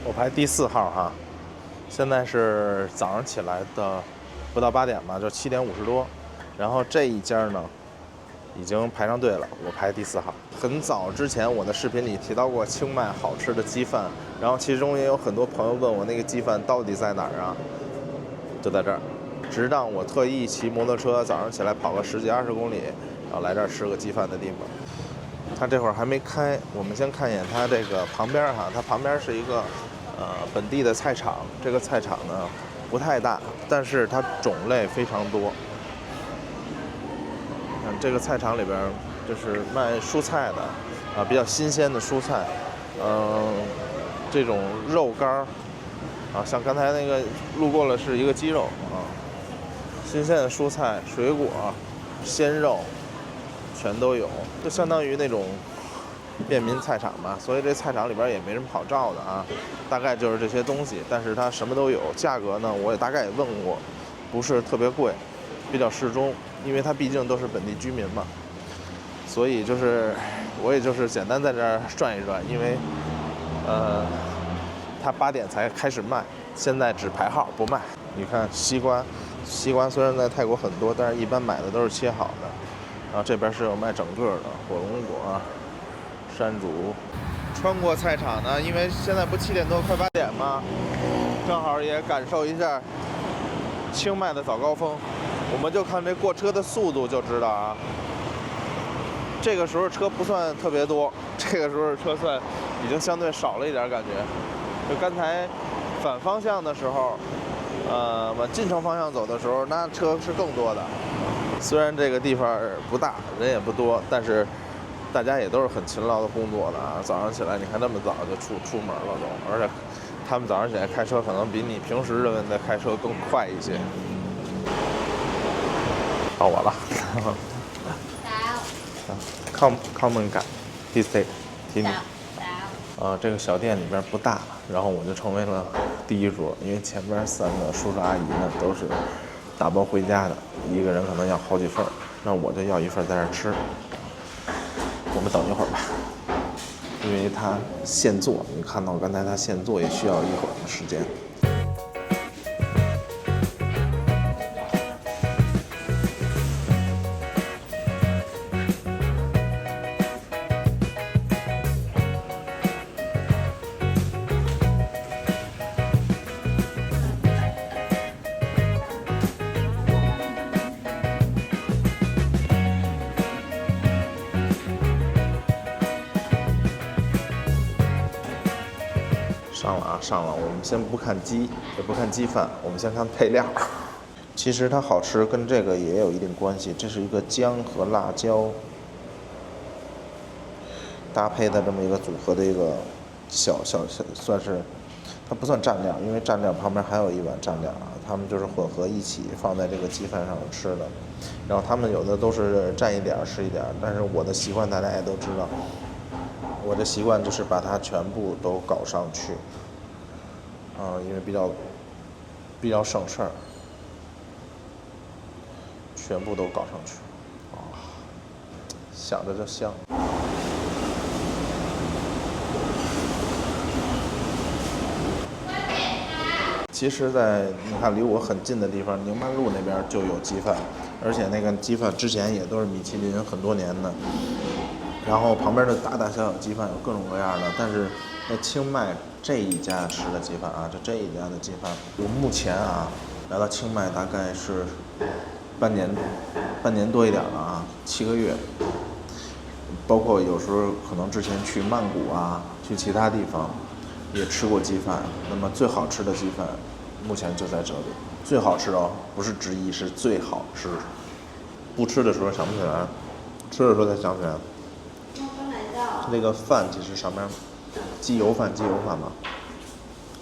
我排第4号哈，现在是早上起来的不到8点吧，就7点50多。然后这一家呢，已经排上队了，我排第4号。很早之前我的视频里提到过清迈好吃的鸡饭，然后其中也有很多朋友问我那个鸡饭到底在哪儿啊？就在这儿。直到我特意骑摩托车早上起来跑个10几20公里，然后来这儿吃个鸡饭的地方。它这会儿还没开，我们先看一眼它这个旁边哈，它旁边是一个本地的菜场。这个菜场呢不太大，但是它种类非常多。看这个菜场里边就是卖蔬菜的，比较新鲜的蔬菜，这种肉干儿，像刚才那个路过了是一个鸡肉啊，新鲜的蔬菜、水果、鲜肉全都有，就相当于那种便民菜场吧。所以这菜场里边也没什么好照的啊，大概就是这些东西，但是它什么都有。价格呢，我也大概也问过，不是特别贵，比较适中，因为它毕竟都是本地居民嘛。所以就是我也就是简单在这儿转一转，因为它8点才开始卖，现在只排号不卖。你看西瓜虽然在泰国很多，但是一般买的都是切好的。然后这边是有卖整个的火龙果、山竹。穿过菜场呢，因为现在不7点多快8点吗？正好也感受一下清迈的早高峰。我们就看这过车的速度就知道啊。这个时候车不算特别多，这个时候车算已经相对少了一点感觉。就刚才反方向的时候，往进城方向走的时候，那车是更多的。虽然这个地方不大，人也不多，但是大家也都是很勤劳的工作的啊。早上起来，你看那么早就出门了都，而且他们早上起来开车可能比你平时认为的开车更快一些。到我了。Come and please take， 提你。这个小店里边不大，然后我就成为了第一桌，因为前边3个叔叔阿姨呢都是打包回家的，一个人可能要好几份，那我就要一份在这吃。我们等一会儿吧，因为它现做，你看到刚才它现做也需要一会儿的时间。上了，我们先不看鸡，也不看鸡饭，我们先看配料。其实它好吃跟这个也有一定关系，这是一个姜和辣椒搭配的这么一个组合的一个小算是，它不算蘸料，因为蘸料旁边还有一碗蘸料啊，他们就是混合一起放在这个鸡饭上吃的。然后他们有的都是蘸一点是一点，但是我的习惯大家也都知道，我的习惯就是把它全部都搞上去。因为比较省事儿，全部都搞上去，想着就香。其实你看离我很近的地方，宁曼路那边就有鸡饭，而且那个鸡饭之前也都是米其林很多年的。然后旁边的大大小小鸡饭有各种各样的，但是在清迈这一家吃的鸡饭啊，这一家的鸡饭，我目前来到清迈大概是半年多一点了啊，7个月。包括有时候可能之前去曼谷去其他地方也吃过鸡饭。那么最好吃的鸡饭目前就在这里，最好吃哦，不是之一，是最好吃。不吃的时候想不起来，吃的时候才想起来。那个饭其实上面鸡油饭嘛，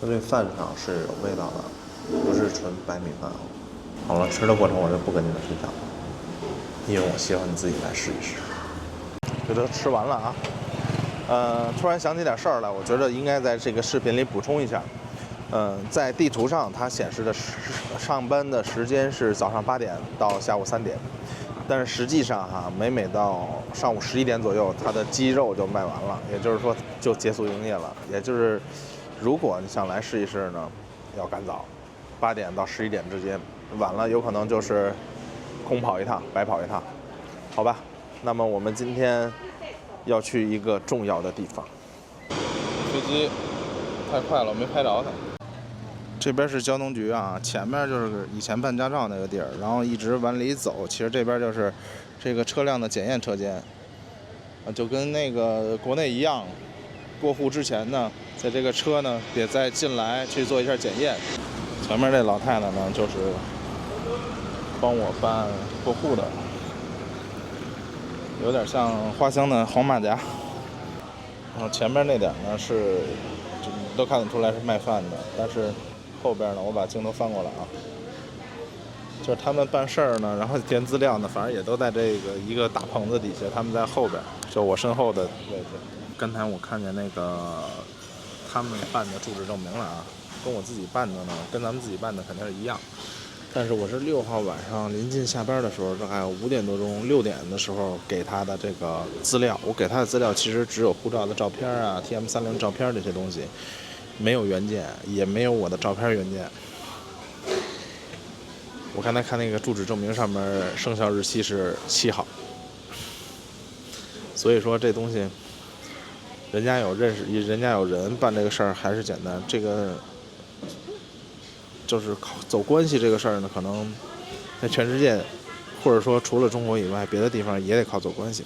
它这饭上是有味道的，不是纯白米饭。好了，吃的过程我就不跟你们分享了，因为我希望你自己来试一试。这都吃完了啊，突然想起点事儿来，我觉得应该在这个视频里补充一下。在地图上它显示的上班的时间是早上8点到下午3点。但是实际上每到上午11点左右，它的鸡肉就卖完了，也就是说就结束营业了。也就是如果你想来试一试呢，要赶早，8点到11点之间，晚了有可能就是空跑一趟，白跑一趟，好吧？那么我们今天要去一个重要的地方。飞机太快了，我没拍着它。这边是交通局啊，前面就是以前办驾照那个地儿，然后一直往里走，其实这边就是这个车辆的检验车间，就跟那个国内一样，过户之前呢，在这个车呢得再进来去做一下检验。前面这老太太呢，就是帮我办过户的，有点像花乡的黄马甲。然后前面那点呢是，都看得出来是卖饭的，但是后边呢，我把镜头翻过来啊，就是他们办事儿呢，然后填资料呢，反正也都在这个一个大棚子底下，他们在后边，就我身后的位置。刚才我看见那个他们办的住址证明了啊，跟我自己办的呢，跟咱们自己办的肯定是一样。但是我是6号晚上临近下班的时候，大概5点多钟、6点的时候给他的这个资料。我给他的资料其实只有护照的照片啊、TM30照片这些东西，没有原件，也没有我的照片原件。我刚才看那个住址证明上面生效日期是7号，所以说这东西，人家有人办这个事儿还是简单，这个就是走关系这个事儿呢，可能在全世界，或者说除了中国以外，别的地方也得靠走关系。